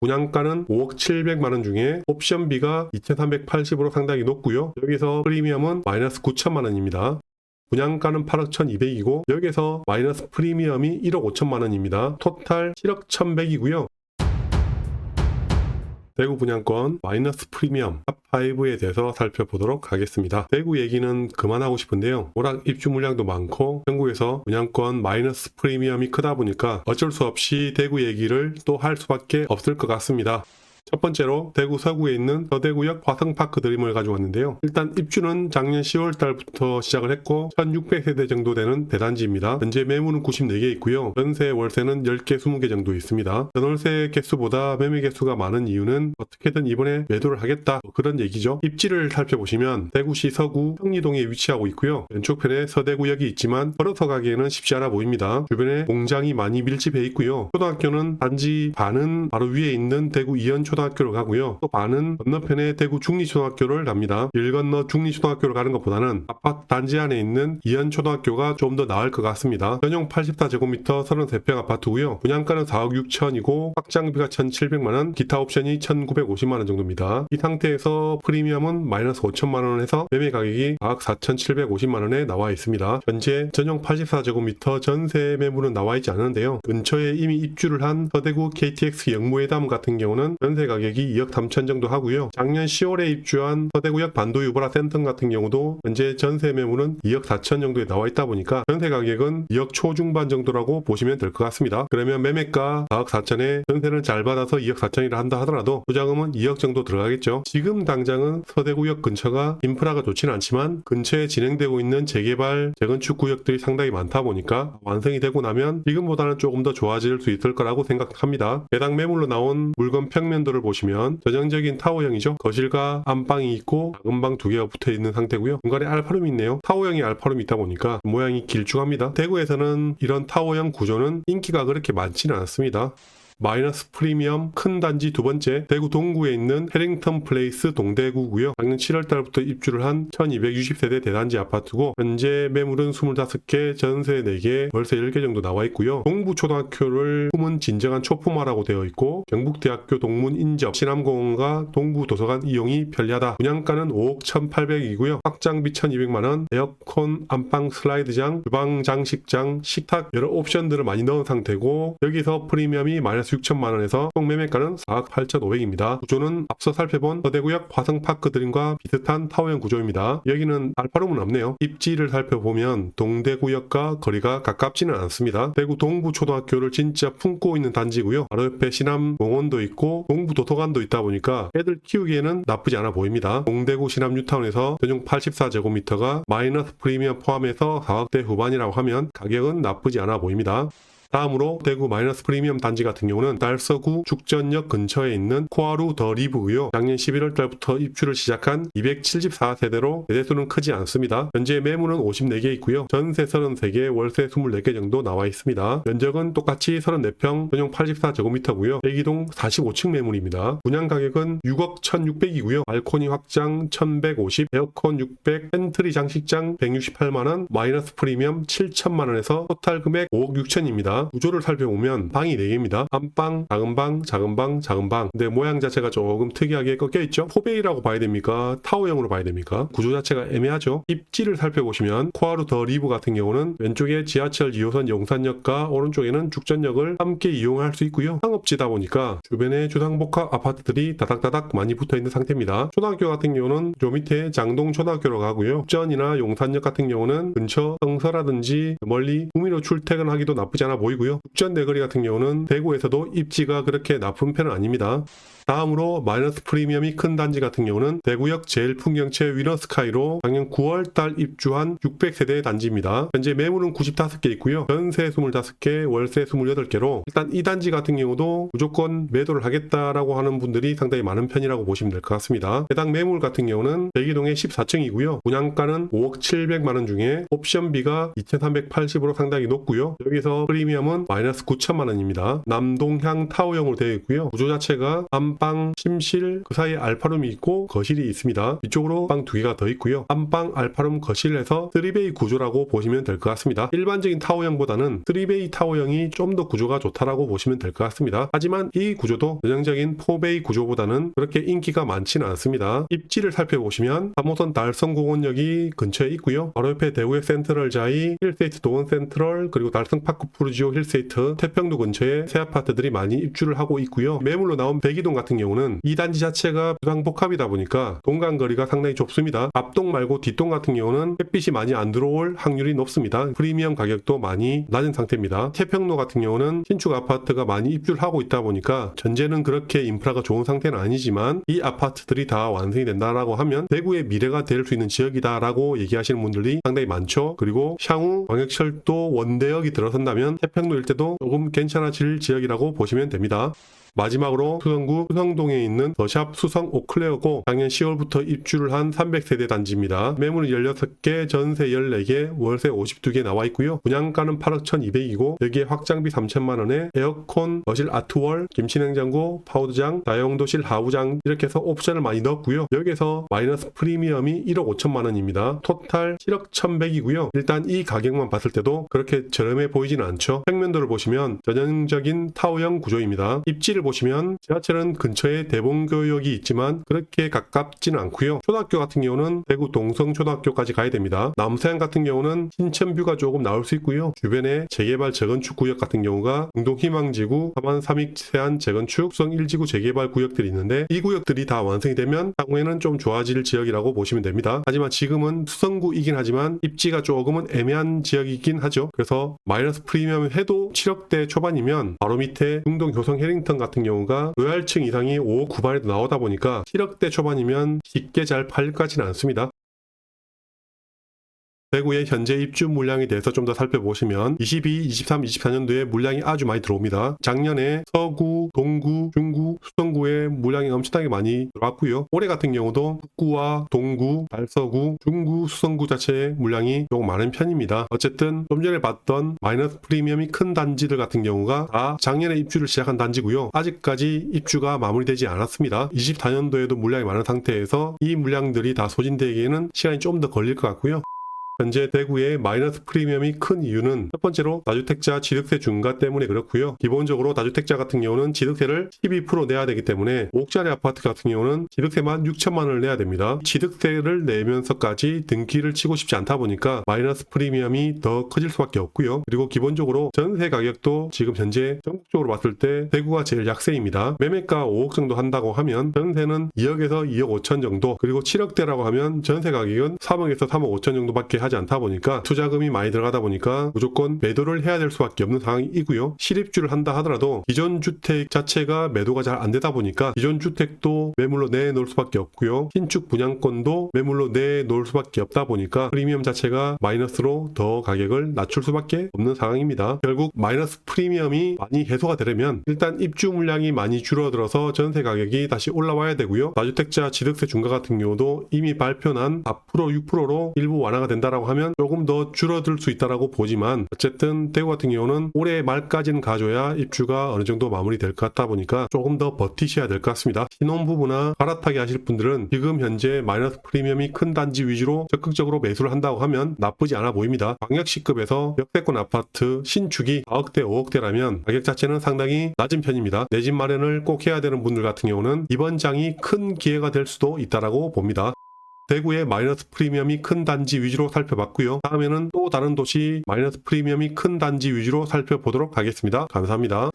분양가는 5억 700만원 중에 옵션비가 2,380으로 상당히 높고요. 여기서 프리미엄은 마이너스 9천만원입니다. 분양가는 8억 1,200이고 여기서 마이너스 프리미엄이 1억 5천만원입니다. 토탈 7억 1,100이고요. 대구 분양권 마이너스 프리미엄 탑5에 대해서 살펴보도록 하겠습니다. 대구 얘기는 그만하고 싶은데요. 워낙 입주 물량도 많고 전국에서 분양권 마이너스 프리미엄이 크다 보니까 어쩔 수 없이 대구 얘기를 또 할 수밖에 없을 것 같습니다. 첫 번째로 대구 서구에 있는 서대구역 화성파크 드림을 가져왔는데요. 일단 입주는 작년 10월 달부터 시작을 했고 1600세대 정도 되는 대단지입니다. 현재 매물은 94개 있고요. 전세 월세는 10개 20개 정도 있습니다. 전월세 개수보다 매매 개수가 많은 이유는 어떻게든 이번에 매도를 하겠다 그런 얘기죠. 입지를 살펴보시면 대구시 서구 평리동에 위치하고 있고요. 왼쪽편에 서대구역이 있지만 걸어서 가기에는 쉽지 않아 보입니다. 주변에 공장이 많이 밀집해 있고요. 초등학교는 단지 반은 바로 위에 있는 대구 이현 초등학교를 가고요. 또 반은 건너편에 대구 중리초등학교를 갑니다. 길 건너 중리초등학교를 가는 것보다는 아파트 단지 안에 있는 이현초등학교가 좀 더 나을 것 같습니다. 전용 84제곱미터 33평 아파트고요. 분양가는 4억 6천이고 확장비가 1,700만원, 기타 옵션이 1,950만원 정도입니다. 이 상태에서 프리미엄은 마이너스 5천만원을 해서 매매 가격이 4억 4,750만원에 나와 있습니다. 현재 전용 84제곱미터 전세 매물은 나와 있지 않은데요. 근처에 이미 입주를 한 서대구 KTX 영무회담 같은 경우는 전세 가격이 2억 3천 정도 하고요. 작년 10월에 입주한 서대구역 반도유보라 센텀 같은 경우도 현재 전세 매물은 2억 4천 정도에 나와 있다 보니까 전세 가격은 2억 초중반 정도라고 보시면 될 것 같습니다. 그러면 매매가 4억 4천에 전세를 잘 받아서 2억 4천이라 한다 하더라도 부자금은 2억 정도 들어가겠죠. 지금 당장은 서대구역 근처가 인프라가 좋지는 않지만 근처에 진행되고 있는 재개발, 재건축 구역들이 상당히 많다 보니까 완성이 되고 나면 지금보다는 조금 더 좋아질 수 있을 거라고 생각합니다. 해당 매물로 나온 물건 평면도를 보시면 전형적인 타워형이죠. 거실과 안방이 있고 작은 방 2개가 붙어 있는 상태고요. 중간에 알파룸이 있네요. 타워형이 알파룸이 있다 보니까 모양이 길쭉합니다. 대구에서는 이런 타워형 구조는 인기가 그렇게 많지는 않습니다. 마이너스 프리미엄 큰 단지 두 번째 대구 동구에 있는 해링턴 플레이스 동대구고요. 작년 7월 달부터 입주를 한 1260세대 대단지 아파트고 현재 매물은 25개, 전세 4개, 월세 10개 정도 나와 있고요. 동부초등학교를 품은 진정한 초품화라고 되어 있고 경북대학교 동문 인접, 신암공원과 동부도서관 이용이 편리하다. 분양가는 5억 1,800이고요. 확장비 1,200만원, 에어컨, 안방 슬라이드장, 주방 장식장, 식탁 여러 옵션들을 많이 넣은 상태고 여기서 프리미엄이 마이너스 6천만원에서 총 매매가는 4억 8,500입니다. 구조는 앞서 살펴본 서대구역 화성파크 드림과 비슷한 타워형 구조입니다. 여기는 알파룸은 없네요. 입지를 살펴보면 동대구역과 거리가 가깝지는 않습니다. 대구 동부초등학교를 진짜 품고 있는 단지고요. 바로 옆에 신암공원도 있고 동부도서관도 있다 보니까 애들 키우기에는 나쁘지 않아 보입니다. 동대구 신암 뉴타운에서 전용 84제곱미터가 마이너스 프리미엄 포함해서 4억대 후반이라고 하면 가격은 나쁘지 않아 보입니다. 다음으로 대구 마이너스 프리미엄 단지 같은 경우는 달서구 죽전역 근처에 있는 코아루 더 리브고요. 작년 11월 달부터 입주를 시작한 274세대로 세대수는 크지 않습니다. 현재 매물은 54개 있고요. 전세 33개, 월세 24개 정도 나와 있습니다. 면적은 똑같이 34평, 전용 84제곱미터고요. 대기동 45층 매물입니다. 분양 가격은 6억 1,600이고요. 발코니 확장 1,150, 에어컨 600, 팬트리 장식장 168만원, 마이너스 프리미엄 7천만원에서 토탈 금액 5억 6천입니다. 구조를 살펴보면 방이 4개입니다. 안방, 작은 방, 작은 방, 작은 방. 근데 모양 자체가 조금 특이하게 꺾여있죠? 포베이라고 봐야 됩니까? 타워형으로 봐야 됩니까? 구조 자체가 애매하죠? 입지를 살펴보시면 코아루 더 리브 같은 경우는 왼쪽에 지하철 2호선 용산역과 오른쪽에는 죽전역을 함께 이용할 수 있고요. 상업지다 보니까 주변에 주상복합 아파트들이 다닥다닥 많이 붙어있는 상태입니다. 초등학교 같은 경우는 저 밑에 장동 초등학교로 가고요. 죽전이나 용산역 같은 경우는 근처 성서라든지 멀리 구미로 출퇴근하기도 나쁘지 않아 보이고요. 죽전 내거리 같은 경우는 대구에서도 입지가 그렇게 나쁜 편은 아닙니다. 다음으로 마이너스 프리미엄이 큰 단지 같은 경우는 대구역 제일풍경채 위너스카이로 작년 9월달 입주한 600세대 단지입니다. 현재 매물은 95개 있고요. 전세 25개, 월세 28개로 일단 이 단지 같은 경우도 무조건 매도를 하겠다라고 하는 분들이 상당히 많은 편이라고 보시면 될 것 같습니다. 해당 매물 같은 경우는 대기동의 14층이고요. 분양가는 5억 700만원 중에 옵션비가 2,380으로 상당히 높고요. 여기서 프리미엄 프리미엄은 마이너스 9천만 원입니다. 남동향 타워형으로 되어 있고요. 구조 자체가 안방, 침실, 그 사이에 알파룸이 있고 거실이 있습니다. 이쪽으로 방 2개가 더 있고요. 안방, 알파룸, 거실에서 3베이 구조라고 보시면 될 것 같습니다. 일반적인 타워형보다는 3베이 타워형이 좀 더 구조가 좋다라고 보시면 될 것 같습니다. 하지만 이 구조도 전형적인 4베이 구조보다는 그렇게 인기가 많지는 않습니다. 입지를 살펴보시면 3호선 달성공원역이 근처에 있고요. 바로 옆에 대구의 센트럴자이, 힐스테이트 도원 센트럴, 그리고 달성파크 푸르지오 힐스테이트, 태평로 근처에 새 아파트들이 많이 입주를 하고 있고요. 매물로 나온 백이동 같은 경우는 이 단지 자체가 부상복합이다 보니까 동간거리가 상당히 좁습니다. 앞동 말고 뒷동 같은 경우는 햇빛이 많이 안 들어올 확률이 높습니다. 프리미엄 가격도 많이 낮은 상태입니다. 태평로 같은 경우는 신축 아파트가 많이 입주를 하고 있다 보니까 전제는 그렇게 인프라가 좋은 상태는 아니지만 이 아파트들이 다 완성이 된다라고 하면 대구의 미래가 될 수 있는 지역이다라고 얘기하시는 분들이 상당히 많죠. 그리고 향후 광역철도 원대역이 들어선다면 태평로 일대도 조금 괜찮아질 지역이라고 보시면 됩니다. 마지막으로 수성구 수성동에 있는 더샵 수성 오클레어고 작년 10월부터 입주를 한 300세대 단지입니다. 매물은 16개, 전세 14개, 월세 52개 나와 있고요. 분양가는 8억 1200이고 여기에 확장비 3천만 원에 에어컨, 거실 아트월, 김치냉장고, 파우더장, 다용도실 하부장 이렇게 해서 옵션을 많이 넣었고요. 여기에서 마이너스 프리미엄이 1억 5천만 원입니다. 토탈 7억 1100이고요. 일단 이 가격만 봤을 때도 그렇게 저렴해 보이지는 않죠. 평면도를 보시면 전형적인 타워형 구조입니다. 입지를 보시면 지하철은 근처에 대봉교역이 있지만 그렇게 가깝지는 않고요. 초등학교 같은 경우는 대구 동성초등학교까지 가야 됩니다. 남서양 같은 경우는 신천뷰가 조금 나올 수 있고요. 주변에 재개발 재건축 구역 같은 경우가 중동희망지구, 하만 삼익세안 재건축, 수성 1지구 재개발 구역들이 있는데 이 구역들이 다 완성이 되면 향후에는 좀 좋아질 지역이라고 보시면 됩니다. 하지만 지금은 수성구이긴 하지만 입지가 조금은 애매한 지역이긴 하죠. 그래서 마이너스 프리미엄 해도 7억대 초반이면 바로 밑에 중동 효성 해링턴 같은 경우가 로얄층 이상이 5억 후반에도 나오다 보니까 7억대 초반이면 쉽게 잘 팔리지는 않습니다. 대구의 현재 입주 물량에 대해서 좀 더 살펴보시면 22, 23, 24년도에 물량이 아주 많이 들어옵니다. 작년에 서구, 동구, 중구, 수성구에 물량이 엄청나게 많이 들어왔고요. 올해 같은 경우도 북구와 동구, 달서구, 중구, 수성구 자체의 물량이 조금 많은 편입니다. 어쨌든 좀 전에 봤던 마이너스 프리미엄이 큰 단지들 같은 경우가 다 작년에 입주를 시작한 단지고요. 아직까지 입주가 마무리되지 않았습니다. 24년도에도 물량이 많은 상태에서 이 물량들이 다 소진되기에는 시간이 좀 더 걸릴 것 같고요. 현재 대구의 마이너스 프리미엄이 큰 이유는 첫 번째로 다주택자 취득세 중과 때문에 그렇고요. 기본적으로 다주택자 같은 경우는 취득세를 12% 내야 되기 때문에 5억짜리 아파트 같은 경우는 취득세만 6천만 원을 내야 됩니다. 취득세를 내면서까지 등기를 치고 싶지 않다 보니까 마이너스 프리미엄이 더 커질 수밖에 없고요. 그리고 기본적으로 전세 가격도 지금 현재 전국적으로 봤을 때 대구가 제일 약세입니다. 매매가 5억 정도 한다고 하면 전세는 2억에서 2억 5천 정도, 그리고 7억대라고 하면 전세 가격은 3억에서 3억 5천 정도밖에 하지 않다 보니까 투자금이 많이 들어가다 보니까 무조건 매도를 해야 될 수밖에 없는 상황이고요. 실입주를 한다 하더라도 기존 주택 자체가 매도가 잘 안 되다 보니까 기존 주택도 매물로 내놓을 수밖에 없고요. 신축 분양권도 매물로 내놓을 수밖에 없다 보니까 프리미엄 자체가 마이너스로 더 가격을 낮출 수밖에 없는 상황입니다. 결국 마이너스 프리미엄이 많이 해소가 되려면 일단 입주 물량이 많이 줄어들어서 전세 가격이 다시 올라와야 되고요. 다주택자 취득세 중과 같은 경우도 이미 발표난 4%, 6%로 일부 완화가 된다라고 하면 조금 더 줄어들 수 있다라고 보지만 어쨌든 대구 같은 경우는 올해 말까지는 가줘야 입주가 어느 정도 마무리될 것 같다 보니까 조금 더 버티셔야 될 것 같습니다. 신혼부부나 갈아타기 하실 분들은 지금 현재 마이너스 프리미엄이 큰 단지 위주로 적극적으로 매수를 한다고 하면 나쁘지 않아 보입니다. 광역시급에서 역세권 아파트 신축이 4억대, 5억대라면 가격 자체는 상당히 낮은 편입니다. 내 집 마련을 꼭 해야 되는 분들 같은 경우는 이번 장이 큰 기회가 될 수도 있다라고 봅니다. 대구의 마이너스 프리미엄이 큰 단지 위주로 살펴봤고요. 다음에는 또 다른 도시 마이너스 프리미엄이 큰 단지 위주로 살펴보도록 하겠습니다. 감사합니다.